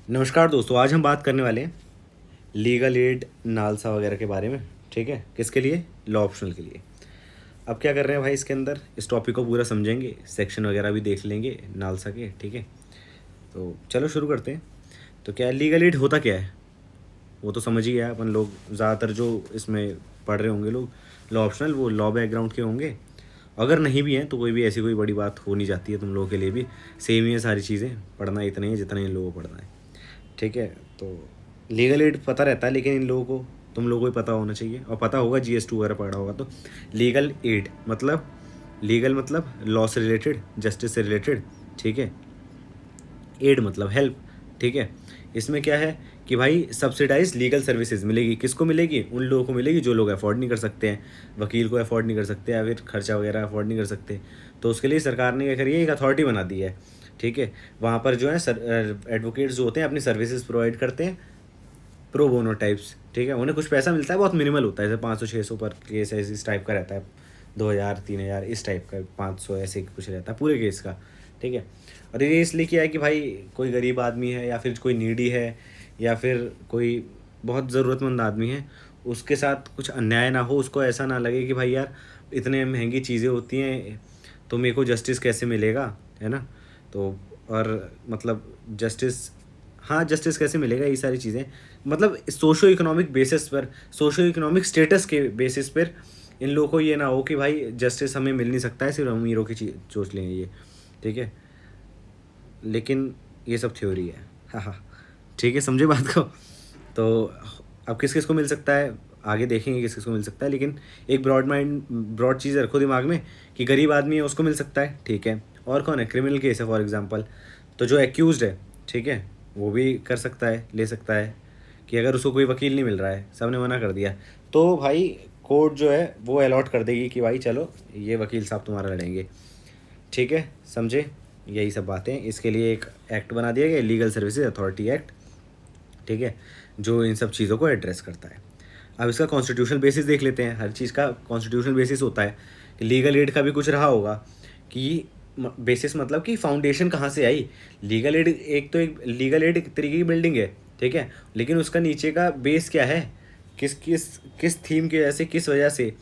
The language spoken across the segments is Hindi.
नमस्कार दोस्तों, आज हम बात करने वाले हैं लीगल एड नालसा वगैरह के बारे में। ठीक है, किसके लिए? लॉ ऑप्शनल के लिए। अब क्या कर रहे हैं भाई, इसके अंदर इस टॉपिक को पूरा समझेंगे, सेक्शन वगैरह भी देख लेंगे नालसा के। ठीक है, तो चलो शुरू करते हैं। तो क्या लीगल एड होता क्या है, वो तो समझ ही गया अपन लोग। ज़्यादातर जो इसमें पढ़ रहे होंगे लोग लॉ ऑप्शनल, वो लॉ बैकग्राउंड के होंगे। अगर नहीं भी हैं तो कोई भी ऐसी कोई बड़ी बात हो नहीं जाती है, तुम लोगों के लिए भी सेम ही है सारी चीज़ें। पढ़ना इतना ही है जितना इन लोगों को पढ़ना है। ठीक है, तो लीगल एड पता रहता है, लेकिन इन लोगों को, तुम लोगों को ही पता होना चाहिए और पता होगा, GS2 वगैरह पढ़ा होगा तो। लीगल एड मतलब, लीगल मतलब लॉ से रिलेटेड, जस्टिस से रिलेटेड। ठीक है, एड मतलब हेल्प। ठीक है, इसमें क्या है कि भाई सब्सिडाइज लीगल सर्विसेज मिलेगी। किसको मिलेगी? उन लोगों को मिलेगी जो लोग अफोर्ड नहीं कर सकते हैं, वकील को अफोर्ड नहीं कर सकते, या फिर खर्चा वगैरह अफोर्ड नहीं कर सकते। तो उसके लिए सरकार ने क्या करी है, एक अथॉरिटी बना दी है। ठीक है, वहाँ पर जो है एडवोकेट्स जो होते हैं अपनी सर्विसेज प्रोवाइड करते हैं, प्रो बोनो टाइप्स। ठीक है, उन्हें कुछ पैसा मिलता है, बहुत मिनिमल होता है, जैसे 500-600 पर केस, ऐसे इस टाइप का रहता है। 2000-3000 इस टाइप का, 500 ऐसे कुछ रहता है पूरे केस का। ठीक है, और ये इसलिए किया है कि भाई कोई गरीब आदमी है, या फिर कोई नीडी है, या फिर कोई बहुत ज़रूरतमंद आदमी है, उसके साथ कुछ अन्याय ना हो, उसको ऐसा ना लगे कि भाई यार इतने महंगी चीज़ें होती हैं तो मेरे को जस्टिस कैसे मिलेगा, है ना। तो और मतलब जस्टिस, हाँ जस्टिस कैसे मिलेगा, ये सारी चीज़ें मतलब सोशो इकोनॉमिक बेसिस पर, सोशो इकोनॉमिक स्टेटस के बेसिस पर इन लोगों को ये ना हो कि भाई जस्टिस हमें मिल नहीं सकता है, सिर्फ अमीरों की चीज सोच लेंगे ये। ठीक है, लेकिन ये सब थ्योरी है। हाँ हाँ, ठीक है, समझे बात को। तो अब किस किस को मिल सकता है, आगे देखेंगे किस किस को मिल सकता है, लेकिन एक ब्रॉड चीज़ रखो दिमाग में कि गरीब आदमी है उसको मिल सकता है। ठीक है, और कौन है, क्रिमिनल केस है फॉर एग्जांपल, तो जो एक्यूज्ड है, ठीक है, वो भी कर सकता है, ले सकता है। कि अगर उसको कोई वकील नहीं मिल रहा है, सबने मना कर दिया, तो भाई कोर्ट जो है वो अलॉट कर देगी कि भाई चलो ये वकील साहब तुम्हारा लड़ेंगे। ठीक है, समझे। यही सब बातें, इसके लिए एक एक्ट बना दिया गया, लीगल सर्विसेज अथॉरिटी एक्ट। ठीक है, जो इन सब चीज़ों को एड्रेस करता है। अब इसका कॉन्स्टिट्यूशनल बेसिस देख लेते हैं। हर चीज़ का कॉन्स्टिट्यूशनल बेसिस होता है, कि लीगल एड का भी कुछ रहा होगा कि बेसिस मतलब कि फाउंडेशन कहाँ से आई। लीगल एड एक तो, एक लीगल एड एक तरीके की बिल्डिंग है। ठीक है, लेकिन उसका नीचे का बेस क्या है, किस किस किस थीम की वजह से, किस वजह से,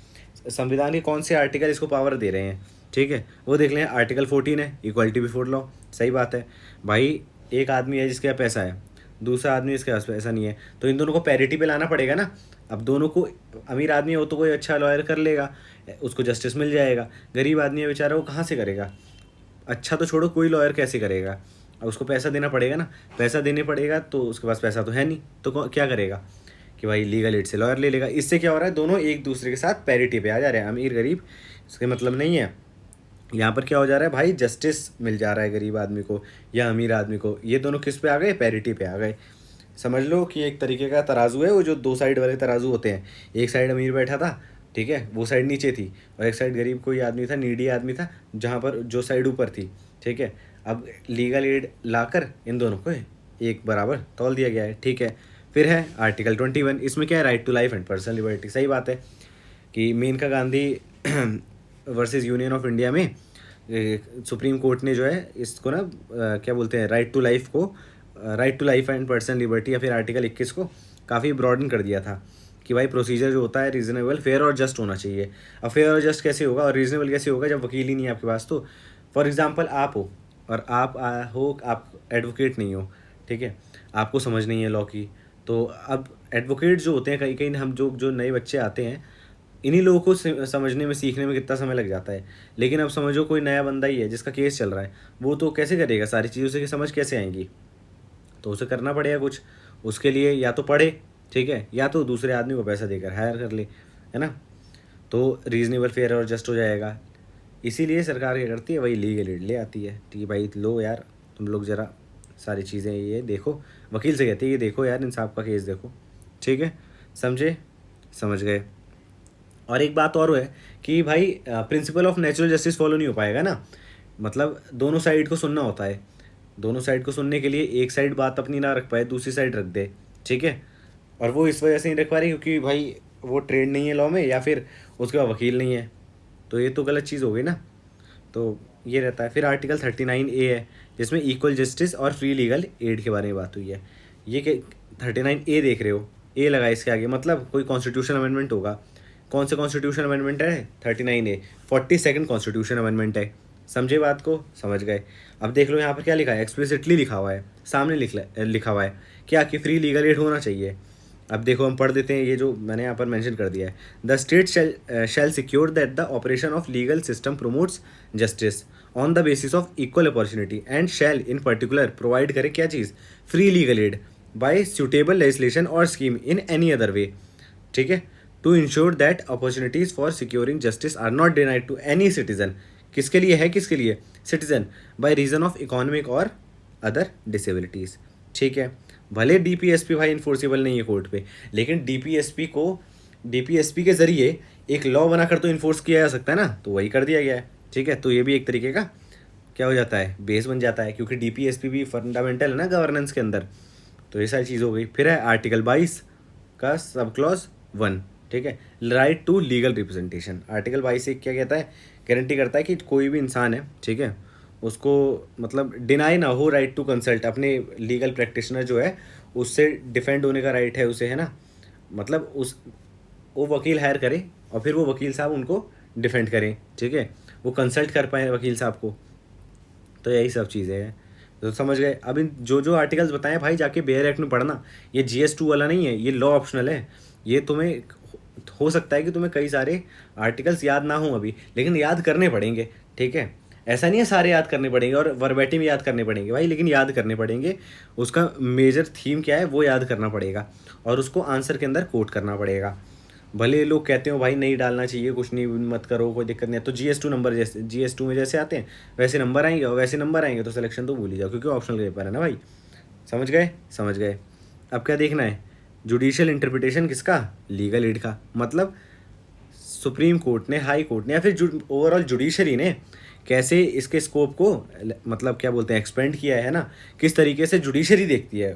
संविधान के कौन से आर्टिकल इसको पावर दे रहे हैं। ठीक है, वो देख लें। आर्टिकल 14 है, इक्वालिटी बिफोर लॉ। सही बात है भाई, एक आदमी है जिसके पास पैसा है, दूसरा आदमी इसके पास पैसा नहीं है, तो इन दोनों को पैरिटी पे लाना पड़ेगा ना। अब दोनों को, अमीर आदमी हो तो कोई अच्छा लॉयर कर लेगा, उसको जस्टिस मिल जाएगा। गरीब आदमी है बेचारा, वो कहाँ से करेगा? अच्छा तो छोड़ो, कोई लॉयर कैसे करेगा? अब उसको पैसा देना पड़ेगा ना, पैसा देने पड़ेगा, तो उसके पास पैसा तो है नहीं, तो क्या करेगा कि भाई लीगल एड से लॉयर ले लेगा। इससे क्या हो रहा है, दोनों एक दूसरे के साथ पैरिटी पे आ जा रहे हैं, अमीर गरीब इसके मतलब नहीं है। यहाँ पर क्या हो जा रहा है भाई, जस्टिस मिल जा रहा है गरीब आदमी को या अमीर आदमी को। ये दोनों किस पे आ गए, पैरिटी पे आ गए। समझ लो कि एक तरीके का तराजू है, वो जो दो साइड वाले तराजू होते हैं। एक साइड अमीर बैठा था, ठीक है, वो साइड नीचे थी, और एक साइड गरीब कोई आदमी था, नीडी आदमी था, जहाँ पर जो साइड ऊपर थी। ठीक है, अब लीगल एड लाकर इन दोनों को एक बराबर तौल दिया गया है। ठीक है, फिर है आर्टिकल 21। इसमें क्या है, right to life and personal liberty. सही बात है कि Menaka Gandhi versus Union of India में सुप्रीम कोर्ट ने जो है इसको ना क्या बोलते हैं, राइट टू लाइफ को, right to life and personal liberty, या फिर आर्टिकल 21 को काफ़ी ब्रॉडन कर दिया था कि भाई प्रोसीजर जो होता है रीजनेबल, फेयर और जस्ट होना चाहिए। अब फेयर और जस्ट कैसे होगा और रीजनेबल कैसे होगा जब वकील ही नहीं है आपके पास? तो फॉर एग्जांपल आप हो, और आप हो, आप एडवोकेट नहीं हो। ठीक है, आपको समझ नहीं है लॉ की। तो अब एडवोकेट जो होते हैं, कहीं कहीं हम जो जो नए बच्चे आते हैं, इन्हीं लोगों को समझने में, सीखने में कितना समय लग जाता है। लेकिन अब समझो कोई नया बंदा ही है जिसका केस चल रहा है, वो तो कैसे करेगा सारी चीज़ों से, कि समझ कैसे आएंगी? तो उसे करना पड़ेगा कुछ। उसके लिए या तो पढ़े, ठीक है, या तो दूसरे आदमी को पैसा देकर हायर कर ले, है ना। तो रीजनेबल, फेयर और जस्ट हो जाएगा। इसीलिए सरकार क्या करती है, वही लीगल एड ले आती है कि भाई लो यार, तुम लोग ज़रा सारी चीज़ें ये देखो। वकील से कहती है, ये देखो यार, इंसाफ का केस देखो। ठीक है, समझे, समझ गए। और एक बात और है कि भाई principle of natural justice follow नहीं हो पाएगा ना। मतलब दोनों साइड को सुनना होता है, दोनों साइड को सुनने के लिए एक साइड बात अपनी ना रख पाए, दूसरी साइड रख दे। ठीक है, और वो इस वजह से नहीं रख पा रही क्योंकि भाई वो ट्रेंड नहीं है लॉ में, या फिर उसके पास वकील नहीं है। तो ये तो गलत चीज़ हो गई ना। तो ये रहता है। फिर आर्टिकल 39A है, जिसमें इक्वल जस्टिस और फ्री लीगल एड के बारे में बात हुई है। ये कि 39A देख रहे हो, ए लगा इसके आगे, मतलब कोई कॉन्स्टिट्यूशन अमेंडमेंट होगा। कौन से कॉन्स्टिट्यूशन अमेंडमेंट है? 39A, 42nd कॉन्स्टिट्यूशन अमेंडमेंट है। समझे बात को? समझ गए। अब देख लो यहाँ पर क्या लिखा है, एक्सप्लिसिटली लिखा हुआ है, सामने लिखा हुआ है क्या कि फ्री लीगल एड होना चाहिए। अब देखो हम पढ़ देते हैं, ये जो मैंने यहाँ पर मेंशन कर दिया है, the state shall secure that the operation of legal system promotes justice on the basis of equal opportunity and shall in particular provide करे क्या चीज़, free legal aid by suitable legislation और scheme in any other way. ठीक है, to ensure that opportunities for securing justice are not denied to any citizen. किसके लिए है? किसके लिए? Citizen, by reason of economic और अदर डिसेबिलिटीज़। ठीक है, भले डीपीएसपी भाई इन्फोर्सेबल नहीं है कोर्ट पे, लेकिन डीपीएसपी के ज़रिए एक लॉ बनाकर तो इन्फोर्स किया जा सकता है ना, तो वही कर दिया गया है। ठीक है, तो ये भी एक तरीके का क्या हो जाता है, बेस बन जाता है, क्योंकि डीपीएसपी भी फंडामेंटल है ना गवर्नेंस के अंदर। तो ये सारी चीज़ हो गई। फिर है आर्टिकल 22 का सब क्लॉज 1। ठीक है, right to legal representation. Article 22 से क्या कहता है, गारंटी करता है कि कोई भी इंसान है, ठीक है, उसको मतलब डिनाई ना हो राइट टू कंसल्ट, अपने लीगल प्रैक्टिशनर जो है उससे डिफेंड होने का राइट है उसे, है ना। मतलब वो वकील हायर करे और फिर वो वकील साहब उनको डिफेंड करें। ठीक है, वो कंसल्ट कर पाए वकील साहब को। तो यही सब चीज़ें हैं, तो समझ गए। अब इन जो आर्टिकल्स बताएं भाई जाके बेयर एक्ट में पढ़ना। ये GS2 वाला नहीं है, ये लॉ ऑप्शनल है। ये तुम्हें हो सकता है कि तुम्हें कई सारे आर्टिकल्स याद ना हो अभी, लेकिन याद करने पड़ेंगे। ठीक है, ऐसा नहीं है सारे याद करने पड़ेंगे और वर्बेटिम याद करने पड़ेंगे भाई, लेकिन याद करने पड़ेंगे। उसका मेजर थीम क्या है वो याद करना पड़ेगा और उसको आंसर के अंदर कोट करना पड़ेगा। भले लोग कहते हो भाई नहीं डालना चाहिए, कुछ नहीं, मत करो, कोई दिक्कत नहीं है, तो GS2 नंबर जैसे GS2 में जैसे आते हैं वैसे नंबर आएंगे, और वैसे नंबर आएंगे तो सिलेक्शन तो भूल ही जाओ, क्योंकि ऑप्शनल पेपर है ना भाई। समझ गए? समझ गए। अब क्या देखना है, जुडिशियल इंटरप्रिटेशन किसका? लीगल एड का। मतलब सुप्रीम कोर्ट ने, हाई कोर्ट ने, या फिर ओवरऑल जुडिशरी ने कैसे इसके स्कोप को मतलब क्या बोलते हैं एक्सपेंड किया है ना, किस तरीके से जुडिशरी देखती है,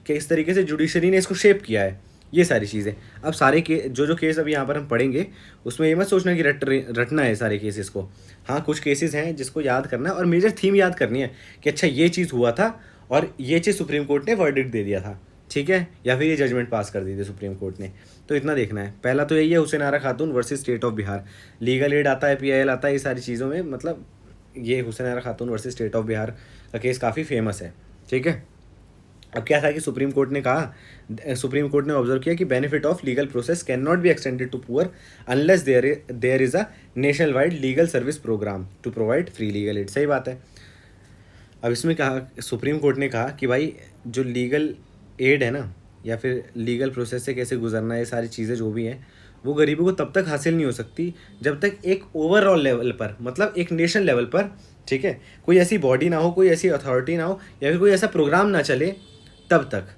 किस तरीके से जुडिशरी ने इसको शेप किया है, ये सारी चीज़ें। अब सारे जो केस अभी यहाँ पर हम पढ़ेंगे उसमें ये मत सोचना कि रटना है सारे केसेस को। हाँ, कुछ केसेस हैं जिसको याद करना है और मेजर थीम याद करनी है कि अच्छा ये चीज़ हुआ था और ये चीज़ सुप्रीम कोर्ट ने वर्डिक्ट दे दिया था। ठीक है, या फिर ये जजमेंट पास कर दी थी सुप्रीम कोर्ट ने। तो इतना देखना है। पहला तो यही है, हुसैन आरा खातून versus state of Bihar. Legal aid आता है, PIL आता है, ये सारी चीज़ों में मतलब ये हुसैन आरा खातून वर्सेस स्टेट ऑफ बिहार का केस काफ़ी फेमस है। ठीक है, अब क्या था कि सुप्रीम कोर्ट ने ऑब्जर्व किया कि benefit of legal process can not be extended to poor unless there is a national wide legal service program to provide free legal aid. सही बात है। अब इसमें कहा, सुप्रीम कोर्ट ने कहा कि भाई जो लीगल एड है ना, या फिर लीगल प्रोसेस से कैसे गुजरना है, ये सारी चीज़ें जो भी हैं वो गरीबों को तब तक हासिल नहीं हो सकती जब तक एक ओवरऑल लेवल पर, मतलब एक नेशन लेवल पर, ठीक है, कोई ऐसी बॉडी ना हो, कोई ऐसी अथॉरिटी ना हो, या फिर कोई ऐसा प्रोग्राम ना चले तब तक।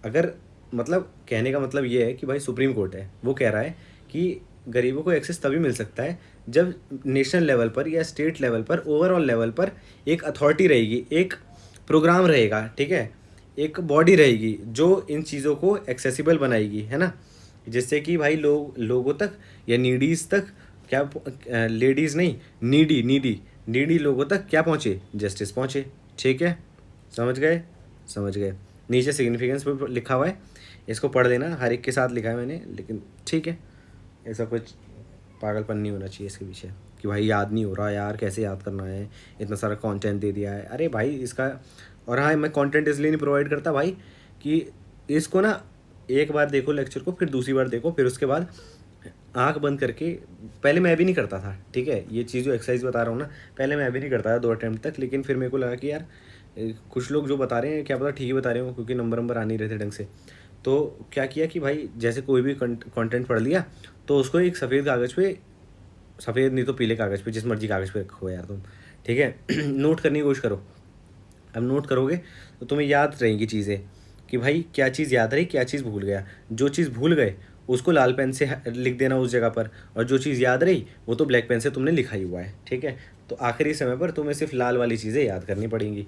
अगर मतलब कहने का मतलब ये है कि भाई सुप्रीम कोर्ट है, वो कह रहा है कि गरीबों को एक्सेस तभी मिल सकता है जब नेशनल लेवल पर या स्टेट लेवल पर, ओवरऑल लेवल पर एक अथॉरिटी रहेगी, एक प्रोग्राम रहेगा, ठीक है, एक बॉडी रहेगी जो इन चीज़ों को एक्सेसिबल बनाएगी, है ना, जिससे कि भाई लोगों तक या नीडीज़ तक क्या, लेडीज़ नहीं, नीडी लोगों तक क्या पहुँचे, जस्टिस पहुँचे। ठीक है, समझ गए? समझ गए। नीचे सिग्निफिकेंस पे लिखा हुआ है, इसको पढ़ लेना, हर एक के साथ लिखा है मैंने, लेकिन ठीक है, ऐसा कुछ पागलपन नहीं होना चाहिए इसके पीछे कि भाई याद नहीं हो रहा यार, कैसे याद करना है, इतना सारा कंटेंट दे दिया है। अरे भाई इसका, और हाँ, मैं कंटेंट इसलिए नहीं प्रोवाइड करता भाई कि इसको ना एक बार देखो लेक्चर को, फिर दूसरी बार देखो, फिर उसके बाद आंख बंद करके, पहले मैं भी नहीं करता था, ठीक है, ये चीज़ जो एक्सरसाइज बता रहा हूँ ना, पहले मैं भी नहीं करता था 2 अटैम्प्ट तक, लेकिन फिर मेरे को लगा कि यार कुछ लोग जो बता रहे हैं क्या पता ठीक ही बता रहे हो, क्योंकि नंबर आ नहीं रहे थे ढंग से। तो क्या किया कि भाई जैसे कोई भी कंटेंट पढ़ लिया तो उसको एक सफ़ेद कागज़ पे, सफ़ेद नहीं तो पीले कागज़ पे, जिस मर्जी कागज़ पे रखो यार तुम, ठीक है, नोट करने की कोशिश करो। अब नोट करोगे तो तुम्हें याद रहेंगी चीज़ें कि भाई क्या चीज़ याद रही, क्या चीज़ भूल गया। जो चीज़ भूल गए उसको लाल पेन से लिख देना उस जगह पर, और जो चीज़ याद रही वो तो ब्लैक पेन से तुमने लिखा ही हुआ है। ठीक है, तो आखिरी समय पर तुम्हें सिर्फ लाल वाली चीज़ें याद करनी पड़ेंगी।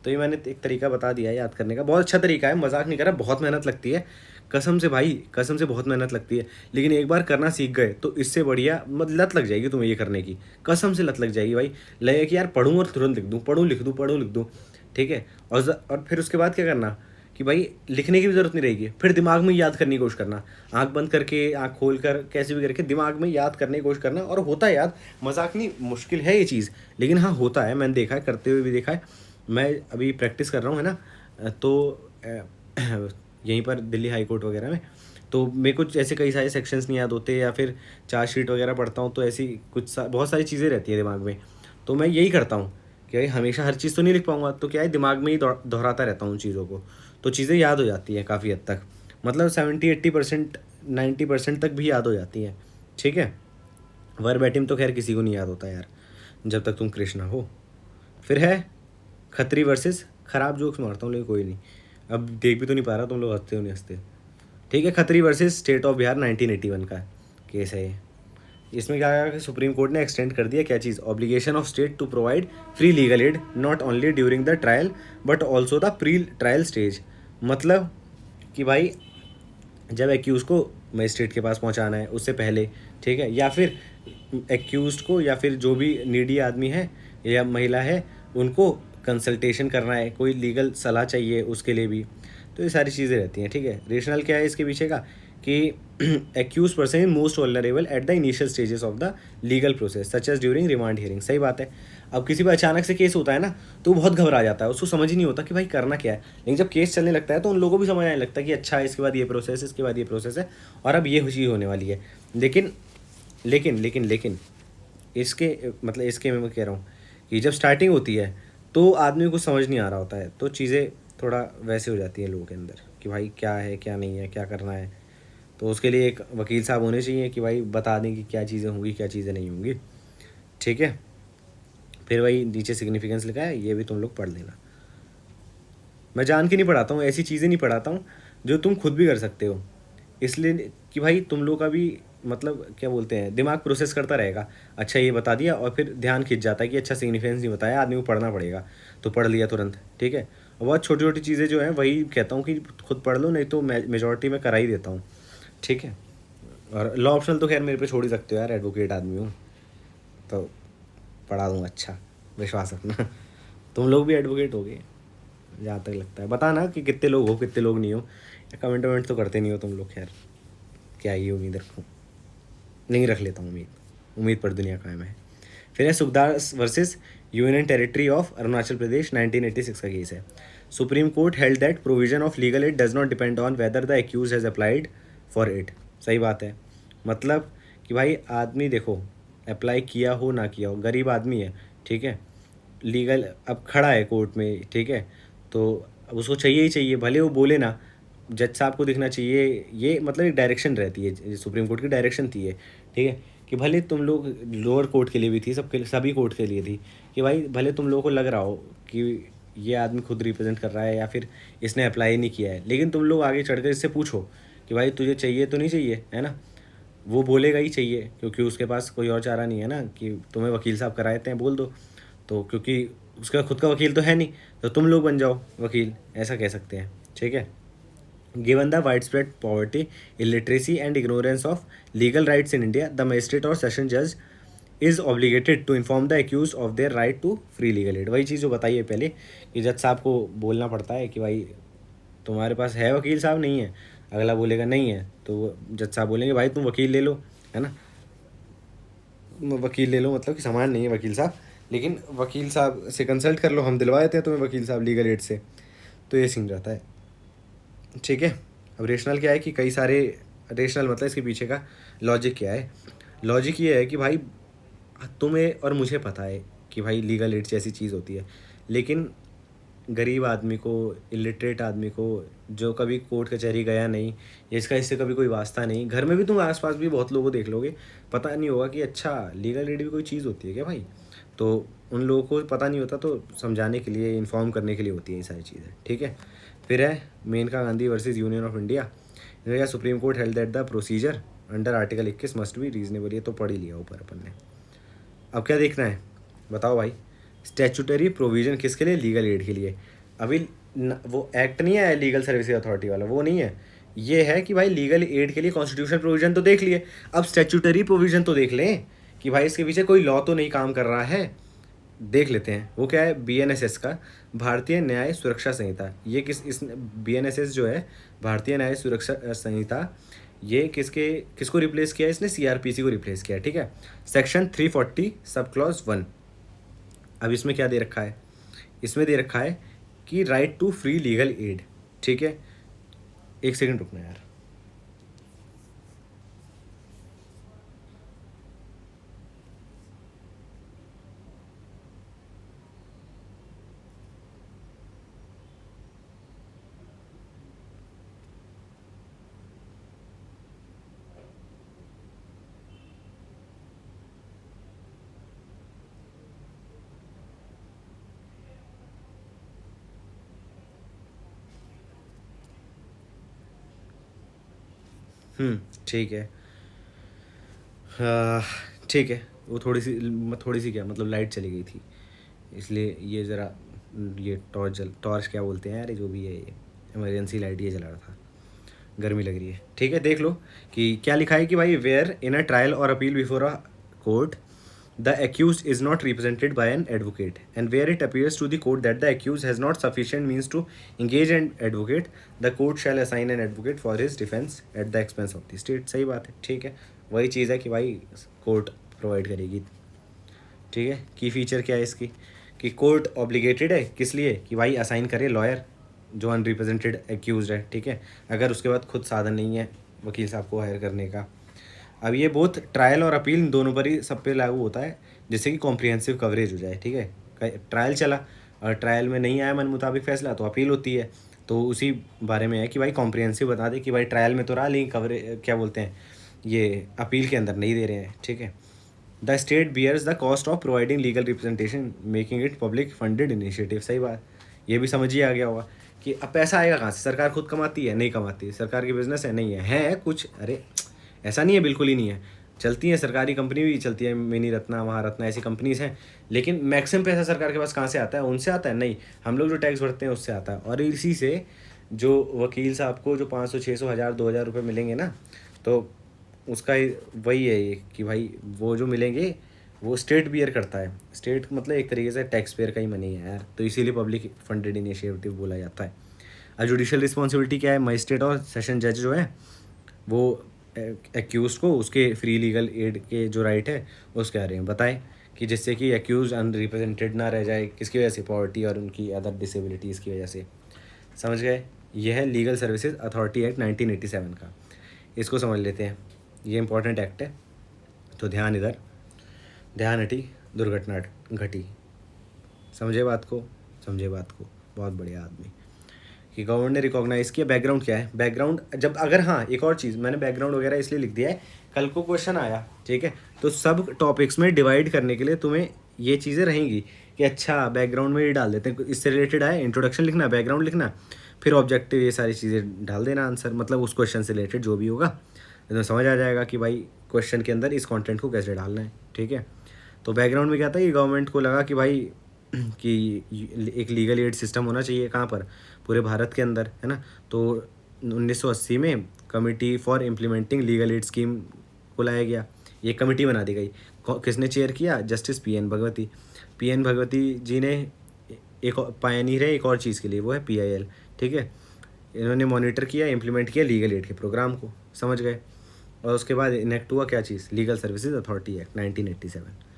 तो ये मैंने एक तरीका बता दिया है याद करने का, बहुत अच्छा तरीका है, मजाक नहीं कर रहा, बहुत मेहनत लगती है कसम से भाई, कसम से बहुत मेहनत लगती है, लेकिन एक बार करना सीख गए तो इससे बढ़िया लत लग जाएगी तुम्हें ये करने की, कसम से लत लग जाएगी भाई। लगेगा कि यार पढ़ूँ और तुरंत लिख दूँ, पढ़ूँ लिख दूँ, पढ़ूँ लिख दूँ, ठीक है। और फिर उसके बाद क्या करना कि भाई लिखने की भी ज़रूरत नहीं रहेगी, फिर दिमाग में याद करने की कोशिश करना, आंख बंद करके आंख खोल कर कैसे भी करके दिमाग में याद करने की कोशिश करना, और होता है याद, मजाक नहीं, मुश्किल है ये चीज़, लेकिन हाँ होता है, मैंने देखा है, करते हुए भी देखा है। मैं अभी प्रैक्टिस कर रहा हूँ है ना, तो यहीं पर दिल्ली हाई कोर्ट वगैरह में, तो मेरे को ऐसे कई सारे सेक्शंस नहीं याद होते, या फिर चार्जशीट वगैरह पढ़ता हूँ तो ऐसी बहुत सारी चीज़ें रहती है दिमाग में, तो मैं यही करता हूँ कि भाई हमेशा हर चीज़ तो नहीं लिख पाऊँगा, तो क्या है दिमाग में ही दोहराता रहता हूँ उन चीज़ों को, तो चीज़ें याद हो जाती हैं काफ़ी हद तक, मतलब 70-80%, 90% तक भी याद हो जाती हैं, ठीक है। वर्बैटिम तो खैर किसी को नहीं याद होता यार, जब तक तुम कृष्णा हो। फिर है खत्री वर्सेस, खराब जोक्स मारता हूँ लेकिन कोई नहीं, अब देख भी तो नहीं पा रहा तुम लोग हंसते हो नहीं हंसते, ठीक है। Khatri versus state of Bihar 1981 का केस है ये। इसमें क्या है कि सुप्रीम कोर्ट ने एक्सटेंड कर दिया क्या चीज़, obligation of state to provide free legal aid not only during the trial but also the pre trial stage, मतलब कि भाई जब एक्यूज़ को मजिस्ट्रेट के पास पहुंचाना है उससे पहले, ठीक है, या फिर एक्यूज़ को या फिर जो भी नीडी आदमी है या महिला है उनको कंसल्टेशन करना है, कोई लीगल सलाह चाहिए उसके लिए भी, तो ये सारी चीज़ें रहती हैं, ठीक है। रेशनल क्या है इसके पीछे का कि accuse person is most vulnerable at the initial stages of the legal process such as during remand hearing, सही बात है। अब किसी पर अचानक से केस होता है ना तो वो बहुत घबरा जाता है, उसको समझ ही नहीं होता कि भाई करना क्या है, लेकिन जब केस चलने लगता है तो उन लोगों को भी समझ आने लगता है कि अच्छा इसके बाद ये प्रोसेस, इसके बाद ये प्रोसेस है और अब ये चीज़ होने वाली है। लेकिन लेकिन लेकिन लेकिन इसके मतलब इसके मैं कह रहा हूँ कि जब स्टार्टिंग होती है तो आदमी को समझ नहीं आ रहा होता है, तो चीज़ें थोड़ा वैसे हो जाती हैं लोगों के अंदर कि भाई क्या है क्या नहीं है, क्या करना है, तो उसके लिए एक वकील साहब होने चाहिए कि भाई बता दें कि क्या चीज़ें होंगी क्या चीज़ें नहीं होंगी, ठीक है। फिर वही नीचे सिग्निफिकेंस लिखा है, ये भी तुम लोग पढ़ लेना, मैं जान के नहीं पढ़ाता हूँ, ऐसी चीज़ें नहीं पढ़ाता हूँ जो तुम खुद भी कर सकते हो, इसलिए कि भाई तुम लोग का भी मतलब क्या बोलते हैं दिमाग प्रोसेस करता रहेगा, अच्छा ये बता दिया और फिर ध्यान खिंच जाता है कि अच्छा सिग्निफिकेंस नहीं बताया, आदमी को पढ़ना पड़ेगा, तो पढ़ लिया तुरंत, ठीक है। और बहुत छोटी छोटी चीज़ें जो हैं वही कहता हूँ कि खुद पढ़ लो, नहीं तो मेजॉरिटी में करा ही देता हूँ, ठीक है। और लॉ ऑप्शनल तो खैर मेरे पे छोड़ ही सकते हो यार, एडवोकेट आदमी हूँ तो पढ़ा दूँगा, अच्छा विश्वास रखना। तुम लोग भी एडवोकेट हो गए जहाँ तक लगता है, बताना कि कितने लोग हो कितने लोग नहीं हो, या कमेंट वमेंट तो करते नहीं हो तुम लोग, खैर क्या ही उम्मीद रखूँ, नहीं रख लेता हूँ उम्मीद, उम्मीद पर दुनिया कायम है। फिर है Sukhdas versus union territory of Arunachal Pradesh 1986 का केस है। Supreme Court held that provision of legal aid does not depend on whether the accused has applied for it, सही बात है, मतलब कि भाई आदमी देखो अप्लाई किया हो ना किया हो, गरीब आदमी है, ठीक है, लीगल अब खड़ा है कोर्ट में, ठीक है, तो अब उसको चाहिए ही चाहिए, भले वो बोले ना, जज साहब को दिखना चाहिए, ये मतलब एक डायरेक्शन रहती है, सुप्रीम कोर्ट की डायरेक्शन थी ये, ठीक है, कि भले तुम लोग लोअर कोर्ट के लिए भी थी, सबके सभी कोर्ट के लिए थी, कि भाई भले तुम लोगों को लग रहा हो कि ये आदमी खुद रिप्रेजेंट कर रहा है या फिर इसने अप्लाई नहीं किया है, लेकिन तुम लोग आगे चढ़कर इससे पूछो कि भाई तुझे चाहिए तो नहीं चाहिए, है ना, वो बोलेगा ही चाहिए, क्योंकि उसके पास कोई और चारा नहीं है ना कि तुम्हें वकील साहब कराए थे बोल दो, तो क्योंकि उसका खुद का वकील तो है नहीं, तो तुम लोग बन जाओ वकील, ऐसा कह सकते हैं, ठीक है। Given the wide spread poverty, illiteracy and ignorance of legal rights in India, the magistrate और सेशन जज is obligated to inform the accuse of their right to free legal aid, वही चीज़ जो बताई है पहले कि जज साहब को बोलना पड़ता है कि भाई तुम्हारे पास है वकील साहब, नहीं है, अगला बोलेगा नहीं है तो जज साहब बोलेंगे भाई तुम वकील ले लो, है ना, वकील ले लो मतलब कि सामान नहीं है वकील साहब, लेकिन वकील साहब से कंसल्ट कर लो, हम दिलवा देते हैं तुम्हें वकील साहब लीगल एड से, तो ये सीन रहता है, ठीक है। अब रेशनल क्या है कि कई सारे, रेशनल मतलब इसके पीछे का लॉजिक क्या है, लॉजिक ये है कि भाई तुम्हें और मुझे पता है कि भाई लीगल एड जैसी चीज़ होती है, लेकिन गरीब आदमी को, इलिटरेट आदमी को, जो कभी कोर्ट कचहरी गया नहीं या इसका इससे कभी कोई वास्ता नहीं, घर में भी तुम आसपास भी बहुत लोगों को देख लोगे, पता नहीं होगा कि अच्छा लीगल एड भी कोई चीज़ होती है क्या भाई, तो उन लोगों को पता नहीं होता, तो समझाने के लिए, इन्फॉर्म करने के लिए होती है ये सारी चीज़ें, ठीक है। फिर है Menaka Gandhi versus Union of India, Supreme Court held that the procedure under article 21 must be reasonable, ये तो पढ़ ही लिया ऊपर अपन ने, अब क्या देखना है बताओ भाई, स्टैट्यूटरी प्रोविजन किसके लिए, लीगल एड के लिए। अभी वो एक्ट नहीं है लीगल सर्विसेज अथॉरिटी वाला, वो नहीं है, ये है कि भाई लीगल एड के लिए कॉन्स्टिट्यूशन प्रोविजन तो देख लिए, अब स्टैट्यूटरी प्रोविजन तो देख लें कि भाई इसके पीछे कोई लॉ तो नहीं काम कर रहा है। देख लेते हैं वो क्या है, BNSS का, भारतीय न्याय सुरक्षा संहिता। ये किस इस BNSS जो है, भारतीय न्याय सुरक्षा संहिता, ये किसको रिप्लेस किया है इसने, CRPC को रिप्लेस किया है, ठीक है। Section 340 sub clause 1। अब इसमें क्या दे रखा है, इसमें दे रखा है कि right to free legal aid, ठीक है। एक सेकंड रुकना यार। ठीक है। हाँ, ठीक है। वो थोड़ी सी क्या मतलब लाइट चली गई थी, इसलिए ये ज़रा, ये टॉर्च क्या बोलते हैं यार, ये जो भी है, ये इमरजेंसी लाइट ये जला रहा था, गर्मी लग रही है। ठीक है, देख लो कि क्या लिखा है कि भाई वेयर इन अ ट्रायल और appeal before a court the accused is not represented by an advocate and where it appears to the court that the accused has not sufficient means to engage an advocate, the court shall assign an advocate for his defense at the expense of the state। सही बात है, ठीक है, वही चीज़ है कि भाई कोर्ट प्रोवाइड करेगी। ठीक है, की फीचर क्या है इसकी, कि कोर्ट ऑब्लिगेटेड है किस लिए, कि भाई असाइन करे लॉयर जो अनरिप्रेजेंटेड एक्यूज है, ठीक है, अगर उसके बाद खुद साधन नहीं है वकील साहब को हायर करने का। अब ये बोथ ट्रायल और अपील दोनों पर ही सब पे लागू होता है, जिससे कि कॉम्प्रिहेंसिव कवरेज हो जाए। ठीक है, ट्रायल चला और ट्रायल में नहीं आया मन मुताबिक फैसला तो अपील होती है, तो उसी बारे में है कि भाई कॉम्प्रिहेंसिव बता दे कि भाई ट्रायल में तो रहा लेकिन कवरेज क्या बोलते हैं ये अपील के अंदर नहीं दे रहे हैं। ठीक है, the state bears the cost of providing legal representation making it public funded initiative. सही बात, ये भी समझ ही आ गया होगा कि अब पैसा आएगा कहाँ से, सरकार खुद कमाती है, नहीं कमाती, सरकार की बिजनेस है, नहीं है कुछ, अरे ऐसा नहीं है, बिल्कुल ही नहीं है, चलती है सरकारी कंपनी भी चलती है, मिनी रत्ना महारत्ना ऐसी कंपनीज हैं, लेकिन मैक्सिमम पैसा सरकार के पास कहाँ से आता है, उनसे आता है, नहीं हम लोग जो टैक्स भरते हैं उससे आता है। और इसी से जो वकील साहब को जो 500 600 हज़ार 2000 रुपये मिलेंगे ना, तो उसका वही है ये कि भाई वो जो मिलेंगे वो स्टेट बियर करता है, स्टेट मतलब एक तरीके से टैक्स पेयर का ही मनी है यार, तो इसीलिए पब्लिक फंडेड इनिशिएटिव बोला जाता है। अब जुडिशल रिस्पॉन्सिबिलिटी क्या है, मजिस्ट्रेट और सेशन जज जो है वो एक्यूज को उसके फ्री लीगल एड के जो राइट है उसके बारे में बताए, कि जिससे कि एक्यूज अनरिप्रेजेंटेड ना रह जाए, किसकी वजह से, पॉवर्टी और उनकी अदर डिसेबिलिटीज़ की वजह से। समझ गए, यह है लीगल सर्विसेज अथॉरिटी एक्ट 1987 का, इसको समझ लेते हैं, ये इंपॉर्टेंट एक्ट है, तो ध्यान इधर, ध्यान हटी, दुर्घटना घटी। समझे बात को, समझे बात को, बहुत बढ़िया आदमी। कि गवर्नमेंट ने रिकॉग्नाइज़ किया, बैकग्राउंड क्या है, बैकग्राउंड जब अगर, हाँ एक और चीज़ मैंने बैकग्राउंड वगैरह इसलिए लिख दिया है, कल को क्वेश्चन आया, ठीक है, तो सब टॉपिक्स में डिवाइड करने के लिए तुम्हें ये चीज़ें रहेंगी कि अच्छा बैकग्राउंड में ये डाल देते हैं, इससे रिलेटेड आए, इंट्रोडक्शन लिखना, बैकग्राउंड लिखना, फिर ऑब्जेक्टिव, ये सारी चीज़ें डाल देना आंसर, मतलब उस क्वेश्चन से रिलेटेड जो भी होगा तो समझ आ जाएगा कि भाई क्वेश्चन के अंदर इस कंटेंट को कैसे डालना है। ठीक है, तो बैकग्राउंड में क्या था कि गवर्नमेंट को लगा कि भाई कि एक लीगल एड सिस्टम होना चाहिए, कहाँ पर, पूरे भारत के अंदर, है ना। तो 1980 में committee for implementing legal aid scheme को लाया गया, ये कमेटी बना दी गई, किसने चेयर किया, justice PN Bhagwati. PN Bhagwati ji ने एक पायनियर है एक और चीज़ के लिए, वो है PIL। ठीक है, इन्होंने मॉनिटर किया, इम्प्लीमेंट किया लीगल एड के प्रोग्राम को, समझ गए। और उसके बाद इनेक्ट हुआ क्या चीज़, लीगल सर्विसेज अथॉरिटी एक्ट 1987।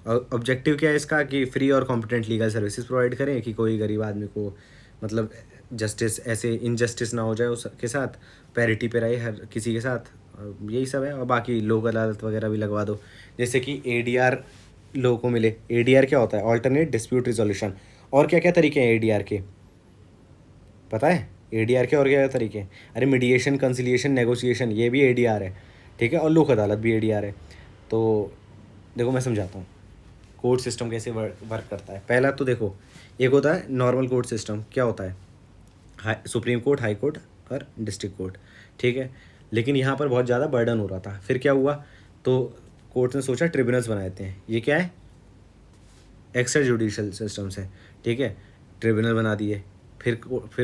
और ऑब्जेक्टिव क्या है इसका, कि फ्री और कॉम्पिटेंट लीगल सर्विसेज प्रोवाइड करें, कि कोई गरीब आदमी को मतलब जस्टिस, ऐसे इनजस्टिस ना हो जाए उसके साथ, पैरिटी पे रहे हर किसी के साथ, यही सब है। और बाकी लोक अदालत वगैरह भी लगवा दो, जैसे कि ADR लोगों को मिले। ADR क्या होता है, ऑल्टरनेट डिस्प्यूट रिजोल्यूशन। और क्या क्या तरीके हैं ADR के, पता है ADR के और क्या क्या तरीके हैं, अरे मीडिएशन, कंसिलिएशन, नेगोशिएशन, ये भी ADR है। ठीक है, और लोक अदालत भी ADR है। तो देखो मैं समझाता हूँ कोर्ट सिस्टम कैसे वर्क करता है। पहला तो देखो, एक होता है नॉर्मल कोर्ट सिस्टम, क्या होता है, सुप्रीम कोर्ट, हाई कोर्ट और डिस्ट्रिक्ट कोर्ट। ठीक है, लेकिन यहाँ पर बहुत ज़्यादा बर्डन हो रहा था, फिर क्या हुआ, तो कोर्ट ने सोचा ट्रिब्यूनल्स बना देते हैं। ये क्या है, एक्स्ट्रा जुडिशल सिस्टम से, ठीक है, ट्रिब्यूनल बना दिए। फिर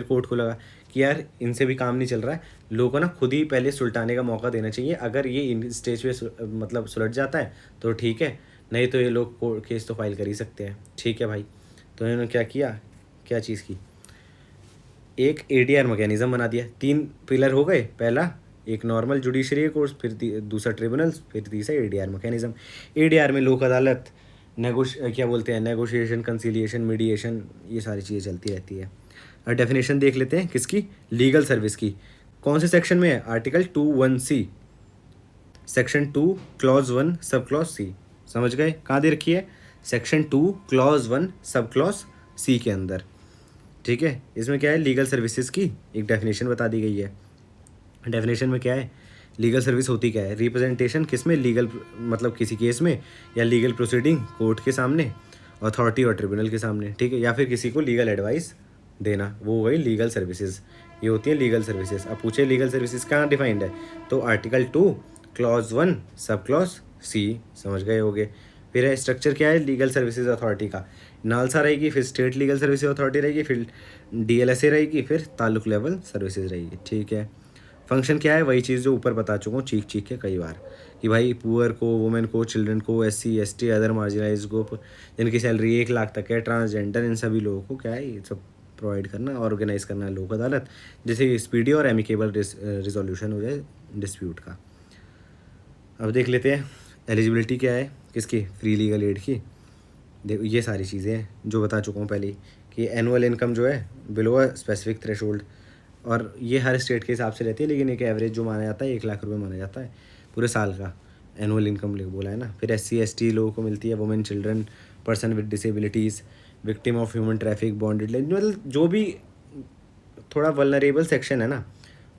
कोर्ट को लगा कि यार इनसे भी काम नहीं चल रहा है, लोगों को ना खुद ही पहले सुलटाने का मौका देना चाहिए। अगर ये इन स्टेज पे मतलब सुलट जाता है तो ठीक है, नहीं तो ये लोग केस तो फाइल कर ही सकते हैं। ठीक है भाई, तो इन्होंने क्या किया, क्या चीज़ की, एक एडीआर मैकेनिज्म बना दिया। 3 पिलर हो गए, पहला एक नॉर्मल जुडिशरी कोर्स, फिर दूसरा ट्रिब्यूनल्स, फिर तीसरा एडीआर मैकेनिज्म। एडीआर में लोक अदालत, क्या बोलते हैं, नेगोशिएशन, कंसिलिएशन, मीडिएशन, ये सारी चीज़ें चलती रहती है। और डेफिनेशन देख लेते हैं किसकी, लीगल सर्विस की। कौन से सेक्शन में है, article 2(1)(c), section 2 clause 1 sub clause C. समझ गए, कहाँ दे रखी है, section 2 clause 1 sub clause C के अंदर। ठीक है, इसमें क्या है, लीगल सर्विसेज की एक डेफिनेशन बता दी गई है। डेफिनेशन में क्या है, लीगल सर्विस होती क्या है, रिप्रेजेंटेशन किस में, लीगल मतलब किसी केस में, या लीगल प्रोसीडिंग कोर्ट के सामने, अथॉरिटी और ट्रिब्यूनल के सामने, ठीक है, या फिर किसी को लीगल एडवाइस देना, वो हो गई लीगल सर्विसेज। ये होती है लीगल सर्विसेज। अब पूछे लीगल सर्विसेज कहाँ डिफाइंड है, तो article 2 clause 1 sub clause C. समझ गए होगे। फिर है स्ट्रक्चर क्या है लीगल सर्विसेज अथॉरिटी का, नालसा रहेगी, फिर स्टेट लीगल सर्विसेज अथॉरिटी रहेगी, फिर डीएलएसए रहेगी, फिर ताल्लुक लेवल सर्विसेज रहेगी। ठीक है, फंक्शन क्या है, वही चीज़ जो ऊपर बता चुका हूँ चीख चीख के कई बार, कि भाई पुअर को, वुमेन को, चिल्ड्रन को, SC ST other marginalise group जिनकी सैलरी 1 लाख तक है, ट्रांसजेंडर, इन सभी लोगों को क्या है ये सब प्रोवाइड करना, ऑर्गेनाइज करना है लोक अदालत, जैसे स्पीडी और एमिकेबल रिजोल्यूशन हो जाए डिस्प्यूट का। अब देख लेते हैं एलिजिबिलिटी क्या है किसकी, फ्री लीगल एड की। देखो ये सारी चीज़ें हैं जो बता चुका हूँ पहले ही, कि एनुअल इनकम जो है बिलो अ स्पेसिफिक थ्रेशोल्ड, और ये हर स्टेट के हिसाब से रहती है, लेकिन एक एवरेज जो माना जाता है 1 लाख रुपए माना जाता है पूरे साल का एनुअल इनकम बोला है ना। फिर एससी एसटी लोगों को मिलती है, women, children, person with disabilities, victim of human traffic, bonded, मतलब जो भी थोड़ा वल्नरेबल सेक्शन है ना,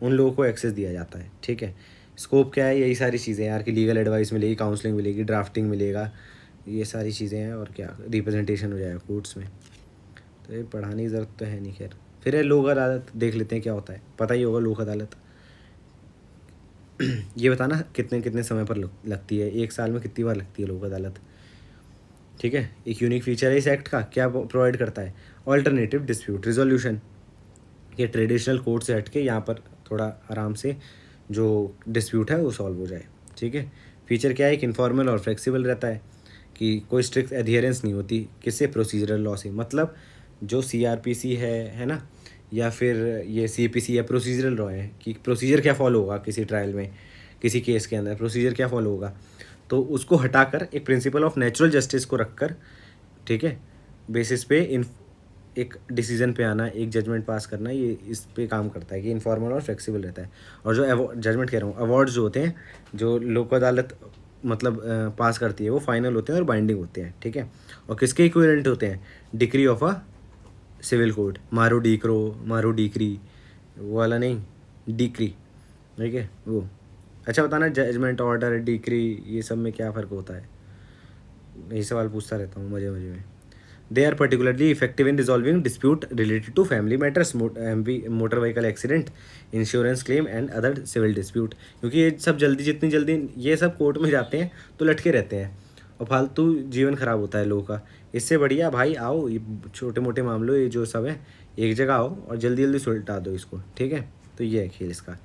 उन लोगों को एक्सेस दिया जाता है। ठीक है, स्कोप क्या है, यही सारी चीज़ें यार, कि लीगल एडवाइस मिलेगी, काउंसलिंग मिलेगी, ड्राफ्टिंग मिलेगा, ये सारी चीज़ें हैं, और क्या रिप्रेजेंटेशन हो जाएगा कोर्ट्स में। तो ये पढ़ाने की ज़रूरत तो है नहीं। खैर, फिर है लोक अदालत, देख लेते हैं क्या होता है, पता ही होगा लोक अदालत। ये बताना कितने कितने समय पर लगती है, 1 साल में कितनी बार लगती है लोक अदालत। ठीक है, एक यूनिक फीचर है इस एक्ट का, क्या प्रोवाइड करता है, ऑल्टरनेटिव डिस्प्यूट रिजोल्यूशन। ये ट्रेडिशनल कोर्ट से हट के यहाँ पर थोड़ा आराम से जो डिस्प्यूट है वो सॉल्व हो जाए। ठीक है, फीचर क्या है, एक इन्फॉर्मल और फ्लेक्सिबल रहता है, कि कोई स्ट्रिक्ट एडियरेंस नहीं होती किससे, प्रोसीजरल लॉ से। मतलब जो सीआरपीसी है ना, या फिर ये सीपीसी या प्रोसीजरल लॉ है, कि प्रोसीजर क्या फॉलो होगा किसी ट्रायल में, किसी केस के अंदर प्रोसीजर क्या फॉलो होगा, तो उसको हटाकर एक प्रिंसिपल ऑफ नेचुरल जस्टिस को रखकर, ठीक है, बेसिस पे एक डिसीजन पे आना, एक जजमेंट पास करना, ये इस पे काम करता है कि इन्फॉर्मल और फ्लेक्सिबल रहता है। और जो जजमेंट कह रहा हूँ, अवार्ड्स जो होते हैं जो लोक अदालत मतलब पास करती है, वो फाइनल होते हैं और बाइंडिंग होते हैं। ठीक है, और किसके इक्विवेलेंट होते हैं, decree of a civil code, मारो डिक्रो, मारो डिक्री, वो वाला नहीं, डिक्री। ठीक है, वो अच्छा बताना, जजमेंट, ऑर्डर, डिक्री, ये सब में क्या फ़र्क होता है, यही सवाल पूछता रहता हूँ मज़े मज़े में। They are particularly effective in resolving dispute related to family matters, motor vehicle accident, insurance claim and other civil dispute. क्योंकि ये सब जितनी जल्दी ये सब कोर्ट में जाते हैं तो लटके रहते हैं और फालतू जीवन ख़राब होता है लोगों का। इससे बढ़िया भाई आओ, ये छोटे मोटे मामलों ये जो सब है एक जगह आओ और जल्दी जल्दी सुलटा दो इसको। ठीक है, तो ये है खेल इसका।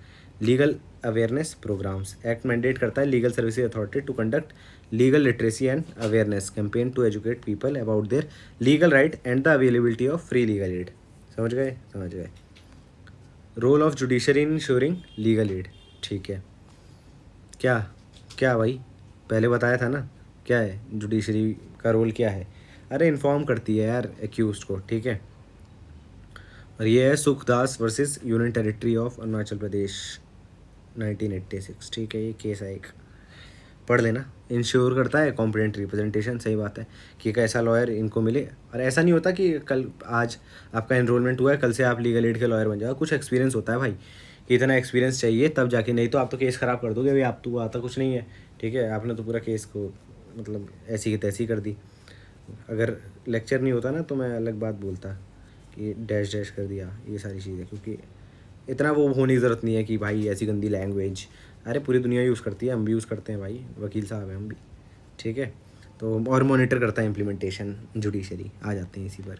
Legal awareness programs, act mandate करता है legal services authority to conduct legal literacy and awareness campaign to educate people about their legal right and the availability of free legal aid. समझ गए, समझ गए। Role of judiciary in ensuring legal aid. ठीक है, क्या क्या भाई, पहले बताया था ना, क्या है जुडिशरी का रोल, क्या है, अरे इन्फॉर्म करती है यार एक्यूज को। ठीक है, और ये है Sukhdas versus union territory of Arunachal Pradesh 1986। ठीक है, ये केस है एक, पढ़ लेना। इंश्योर करता है कॉम्पिटेंट रिप्रेजेंटेशन, सही बात है, कि एक ऐसा लॉयर इनको मिले। और ऐसा नहीं होता कि कल आज आपका एनरोलमेंट हुआ है कल से आप लीगल एड के लॉयर बन जाओ, कुछ एक्सपीरियंस होता है भाई, कि इतना एक्सपीरियंस चाहिए तब जाके, नहीं तो आप तो केस ख़राब कर दोगे, अभी आप तो आता कुछ नहीं है। ठीक है, आपने तो पूरा केस को मतलब ऐसी की तैसी कर दी। अगर लेक्चर नहीं होता ना तो मैं अलग बात बोलता कि डैश डैश कर दिया, ये सारी चीज़ें, क्योंकि इतना वो होने की ज़रूरत नहीं है कि भाई ऐसी गंदी लैंग्वेज, अरे पूरी दुनिया यूज़ करती है, हम भी यूज़ करते हैं भाई, वकील साहब हैं हम भी। ठीक है, तो और मॉनिटर करता है इम्प्लीमेंटेशन जुडिशरी। आ जाते हैं इसी पर।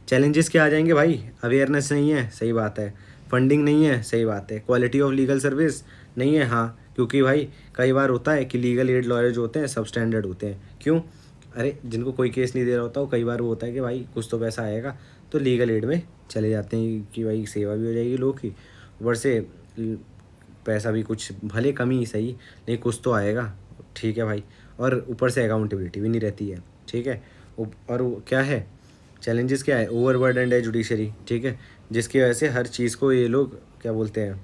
चैलेंजेस क्या आ जाएंगे भाई? अवेयरनेस नहीं है, सही बात है। फंडिंग नहीं है, सही बात है। क्वालिटी ऑफ लीगल सर्विस नहीं है, हाँ, क्योंकि भाई कई बार होता है कि लीगल एड लॉयर जो होते हैं सब स्टैंडर्ड होते हैं। क्यों? अरे जिनको कोई केस नहीं दे रहा होता, वो कई बार वो होता है कि भाई कुछ तो पैसा आएगा, तो लीगल एड में चले जाते हैं कि भाई सेवा भी हो जाएगी लोगों की, ऊपर से पैसा भी कुछ भले कम ही सही, नहीं कुछ तो आएगा, ठीक है भाई। और ऊपर से अकाउंटेबिलिटी भी नहीं रहती है, ठीक है। और वो क्या है, चैलेंजेस क्या है? ओवरबर्डन है जुडिशरी, ठीक है, जिसकी वजह से हर चीज़ को ये लोग क्या बोलते हैं,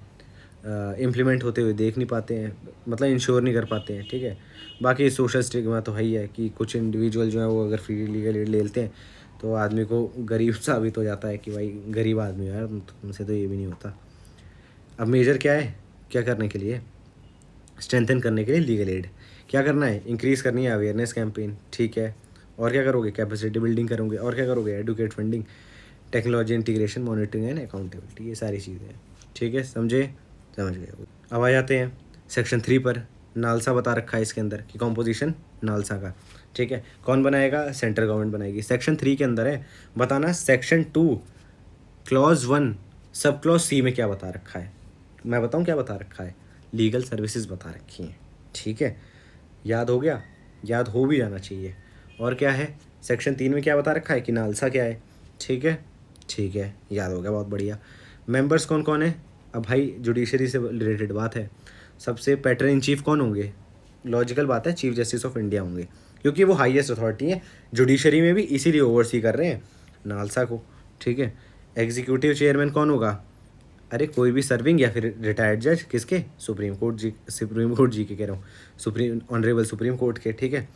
इम्प्लीमेंट होते हुए देख नहीं पाते हैं, मतलब इंश्योर नहीं कर पाते हैं, ठीक है। बाकी सोशल स्टिग्मा तो है ही है कि कुछ इंडिविजुअल जो है वो अगर फ्री लीगल एड ले लेते हैं तो आदमी को गरीब साबित हो जाता है कि भाई गरीब आदमी है यार, तुमसे तो ये भी नहीं होता। अब मेजर क्या है, क्या करने के लिए? स्ट्रेंथन करने के लिए लीगल एड क्या करना है? इंक्रीज़ करनी है अवेयरनेस कैंपेन, ठीक है। और क्या करोगे? कैपेसिटी बिल्डिंग करोगे। और क्या करोगे? Educate funding, technology integration, monitoring and accountability, ये सारी चीज़ें हैं, ठीक है। समझे? समझ गए। अब आ जाते हैं सेक्शन 3 पर। नालसा बता रखा है इसके अंदर कि कॉम्पोजिशन नालसा का, ठीक है। कौन बनाएगा? सेंट्रल गवर्नमेंट बनाएगी। सेक्शन 3 के अंदर है, बताना section 2 clause 1 sub clause C में क्या बता रखा है। मैं बताऊँ क्या बता रखा है? लीगल सर्विसेज बता रखी हैं, ठीक है। याद हो गया? याद हो भी जाना चाहिए। और क्या है सेक्शन 3 में क्या बता रखा है कि नालसा क्या है, ठीक है। ठीक है, याद हो गया, बहुत बढ़िया। मेंबर्स कौन कौन है? अब भाई जुडिशरी से रिलेटेड बात है। सबसे पैटर्न इन चीफ कौन होंगे? लॉजिकल बात है, चीफ जस्टिस ऑफ इंडिया होंगे, क्योंकि वो हाईएस्ट अथॉरिटी है जुडिशरी में भी, इसीलिए ओवरसी कर रहे हैं नालसा को, ठीक है। एग्जीक्यूटिव चेयरमैन कौन होगा? अरे कोई भी सर्विंग या फिर रिटायर्ड जज, किसके? सुप्रीम कोर्ट जी के कह रहा हूँ, सुप्रीम ऑनरेबल सुप्रीम कोर्ट के, ठीक है।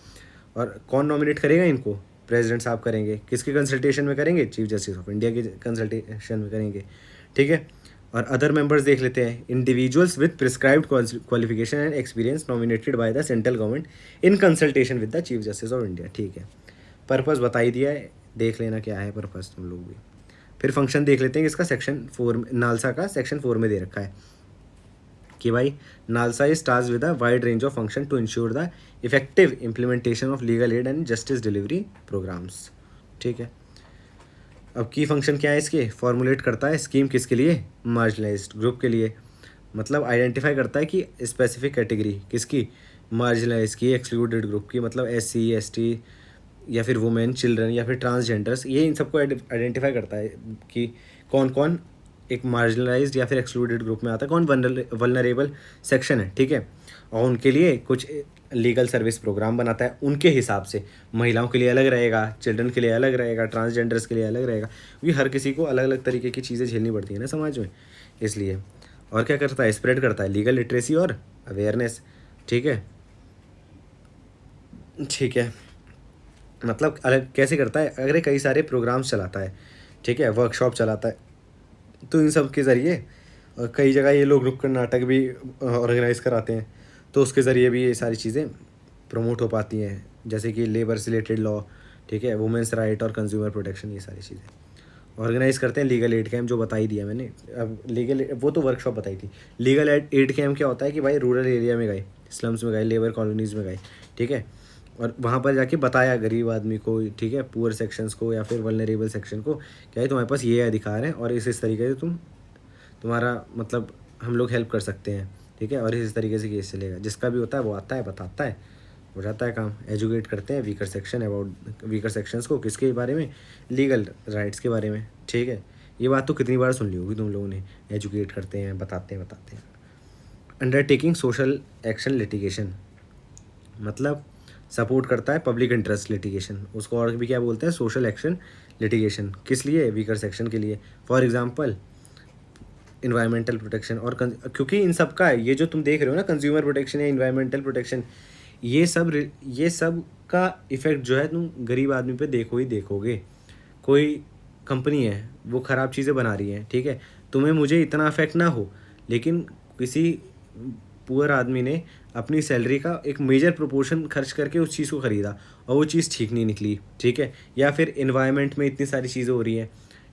और कौन नॉमिनेट करेगा इनको? प्रेसिडेंट साहब करेंगे। किसके कंसल्टेशन में करेंगे? चीफ जस्टिस ऑफ इंडिया के कंसल्टेशन में करेंगे, ठीक है। और अदर मेंबर्स देख लेते हैं। Individuals with prescribed qualification and experience nominated by the central government in consultation with the chief justice of India, ठीक है। पर्पस बता ही दिया है, देख लेना क्या है पर्पस तुम लोग भी। फिर फंक्शन देख लेते हैं इसका, सेक्शन 4 नालसा का सेक्शन 4 में दे रखा है कि भाई NALSA is tasked with a wide range of function to ensure the effective implementation of legal aid and justice delivery programs, ठीक है। अब की फंक्शन क्या है इसके? फॉर्मुलेट करता है स्कीम किसके लिए? मार्जिनलाइज्ड ग्रुप के लिए। मतलब आइडेंटिफाई करता है कि स्पेसिफिक कैटेगरी किसकी? मार्जिनलाइज की, एक्सक्लूडेड ग्रुप की, मतलब SC ST या फिर वुमेन, चिल्ड्रन या फिर ट्रांसजेंडर्स, ये इन सबको आइडेंटिफाई करता है कि कौन कौन एक मार्जिनलाइज्ड या फिर एक्सक्लूडेड ग्रुप में आता है, कौन वल्नरेबल सेक्शन है, ठीक है। और उनके लिए कुछ लीगल सर्विस प्रोग्राम बनाता है उनके हिसाब से। महिलाओं के लिए अलग रहेगा, चिल्ड्रन के लिए अलग रहेगा, ट्रांसजेंडर्स के लिए अलग रहेगा, क्योंकि हर किसी को अलग अलग तरीके की चीज़ें झेलनी पड़ती है ना समाज में, इसलिए। और क्या करता है? स्प्रेड करता है लीगल लिटरेसी और अवेयरनेस, ठीक है। ठीक है, मतलब अलग कैसे करता है? अगर कई सारे प्रोग्राम्स चलाता है, ठीक है, वर्कशॉप चलाता है, तो इन सब के ज़रिए कई जगह ये लोग नुक्कड़ नाटक भी ऑर्गेनाइज़ कराते हैं, तो उसके ज़रिए भी ये सारी चीज़ें प्रमोट हो पाती हैं, जैसे कि लेबर से रिलेटेड लॉ, ठीक है, वुमेंस राइट और कंज्यूमर प्रोटेक्शन, ये सारी चीज़ें ऑर्गेनाइज़ करते हैं। लीगल एड कैम्प जो बताई दिया मैंने, अब लीगल वो तो वर्कशॉप बताई थी। लीगल एड कैम्प क्या होता है कि भाई रूरल एरिया में गए, स्लम्स में गए, लेबर कॉलोनीज़ में गए, ठीक है, और वहाँ पर जाके बताया गरीब आदमी को, ठीक है, पुअर सेक्शंस को या फिर वल्नरेबल सेक्शन को, क्या है तुम्हारे पास ये अधिकार है और इस तरीके से तुम्हारा मतलब हम लोग हेल्प कर सकते हैं, ठीक है। और इस तरीके से केस चलेगा, जिसका भी होता है वो आता है, बताता है, हो जाता है काम। एजुकेट करते हैं weaker section about weaker sections को, किसके बारे में? लीगल राइट्स के बारे में, ठीक है। ये बात तो कितनी बार सुन ली होगी तुम लोगों ने, एजुकेट करते हैं, बताते हैं। अंडरटेकिंग सोशल एक्शन लिटिगेशन, मतलब सपोर्ट करता है पब्लिक इंटरेस्ट लिटिगेशन, उसको और भी क्या बोलते हैं? Social action litigation. किस लिए? वीकर सेक्शन के लिए। फॉर एग्जांपल इन्वायरमेंटल प्रोटेक्शन और क्योंकि इन सब का ये जो तुम देख रहे हो ना, कंज्यूमर प्रोटेक्शन या इन्वायरमेंटल प्रोटेक्शन, ये सब का इफ़ेक्ट जो है तुम गरीब आदमी पे देखो ही देखोगे। कोई कंपनी है वो ख़राब चीज़ें बना रही है, ठीक है, तुम्हें मुझे इतना अफेक्ट ना हो, लेकिन किसी पुअर आदमी ने अपनी सैलरी का एक मेजर प्रोपोर्शन खर्च करके उस चीज़ को ख़रीदा और वो चीज़ ठीक नहीं निकली, ठीक है। या फिर इन्वायरमेंट में इतनी सारी चीज़ें हो रही हैं,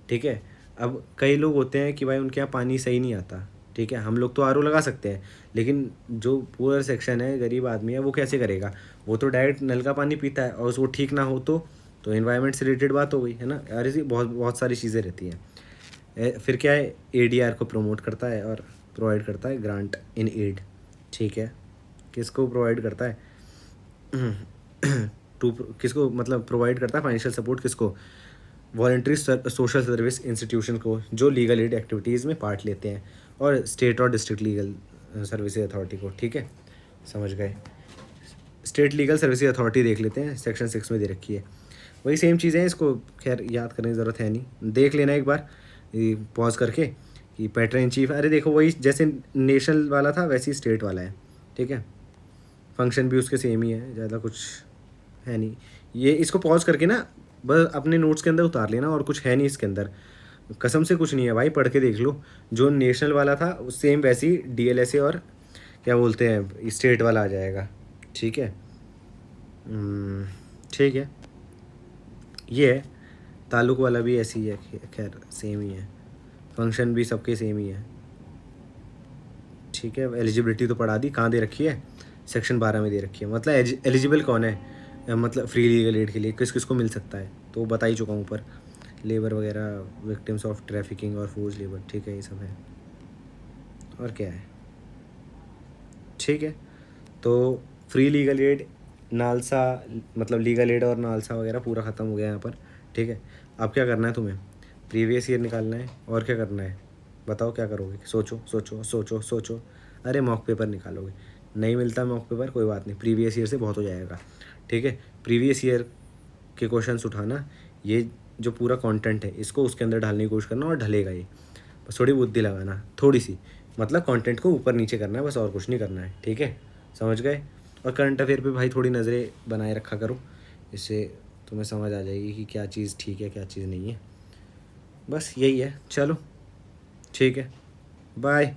ठीक है। अब कई लोग होते हैं कि भाई उनके यहाँ पानी सही नहीं आता, ठीक है, हम लोग तो RO लगा सकते हैं, लेकिन जो पुअर सेक्शन है, गरीब आदमी है, वो कैसे करेगा? वो तो डायरेक्ट नल का पानी पीता है, और वो ठीक ना हो तो एनवायरनमेंट से रिलेटेड बात हो गई है ना यार। ऐसी बहुत बहुत सारी चीज़ें रहती हैं। फिर क्या है, एडीआर को प्रमोट करता है और प्रोवाइड करता है ग्रांट इन एड। ठीक है, किसको प्रोवाइड करता है टू किसको मतलब प्रोवाइड करता है फाइनेंशियल सपोर्ट किसको, वॉलंटरी सोशल सर्विस इंस्टीट्यूशन को जो लीगल एड एक्टिविटीज़ में पार्ट लेते हैं, और स्टेट और डिस्ट्रिक्ट लीगल सर्विसेज अथॉरिटी को। ठीक है, समझ गए। स्टेट लीगल सर्विसेज अथॉरिटी देख लेते हैं, सेक्शन 6 में दे रखी है। वही सेम चीज़ें हैं, इसको खैर याद करने की ज़रूरत है नहीं, देख लेना एक बार पॉज करके कि पैट्रन इन चीफ। अरे देखो, वही जैसे नेशनल वाला था वैसे ही स्टेट वाला है। ठीक है, फंक्शन भी उसके सेम ही है, ज़्यादा कुछ है नहीं। ये इसको पॉज करके ना बस अपने नोट्स के अंदर उतार लेना, और कुछ है नहीं इसके अंदर, कसम से कुछ नहीं है भाई, पढ़ के देख लो। जो नेशनल वाला था सेम वैसे ही डीएलएसए और क्या बोलते हैं स्टेट वाला आ जाएगा। ठीक है, ठीक है, ये है। ताल्लुक वाला भी ऐसी ही है, खैर सेम ही है, फंक्शन भी सबके सेम ही है। ठीक है, एलिजिबिलिटी तो पढ़ा दी, कहाँ दे रखी है, सेक्शन 12 में दे रखी है। मतलब एलिजिबल कौन है, मतलब फ्री लीगल एड के लिए किस किस को मिल सकता है, तो बता ही चुका हूँ ऊपर, लेबर वगैरह, विक्टिम्स ऑफ ट्रैफिकिंग और फोर्स लेबर। ठीक है, ये सब है, और क्या है। ठीक है, तो फ्री लीगल एड, नालसा, मतलब लीगल एड और नालसा वगैरह पूरा ख़त्म हो गया यहाँ पर। ठीक है, अब क्या करना है तुम्हें, प्रीवियस ईयर निकालना है, और क्या करना है बताओ, क्या करोगे, सोचो सोचो सोचो सोचो। अरे मॉक पेपर निकालोगे, नहीं मिलता मॉक पेपर, कोई बात नहीं, प्रीवियस ईयर से बहुत हो जाएगा। ठीक है, प्रीवियस ईयर के क्वेश्चंस उठाना, ये जो पूरा कंटेंट है इसको उसके अंदर डालने की कोशिश करना, और ढलेगा ये, बस थोड़ी बुद्धि लगाना, थोड़ी सी, मतलब कंटेंट को ऊपर नीचे करना है बस, और कुछ नहीं करना है। ठीक है, समझ गए। और करंट अफेयर पे भाई थोड़ी नज़रें बनाए रखा करो, इससे तुम्हें समझ आ जाएगी कि क्या चीज़ ठीक है क्या चीज़ नहीं है। बस यही है, चलो ठीक है, बाय।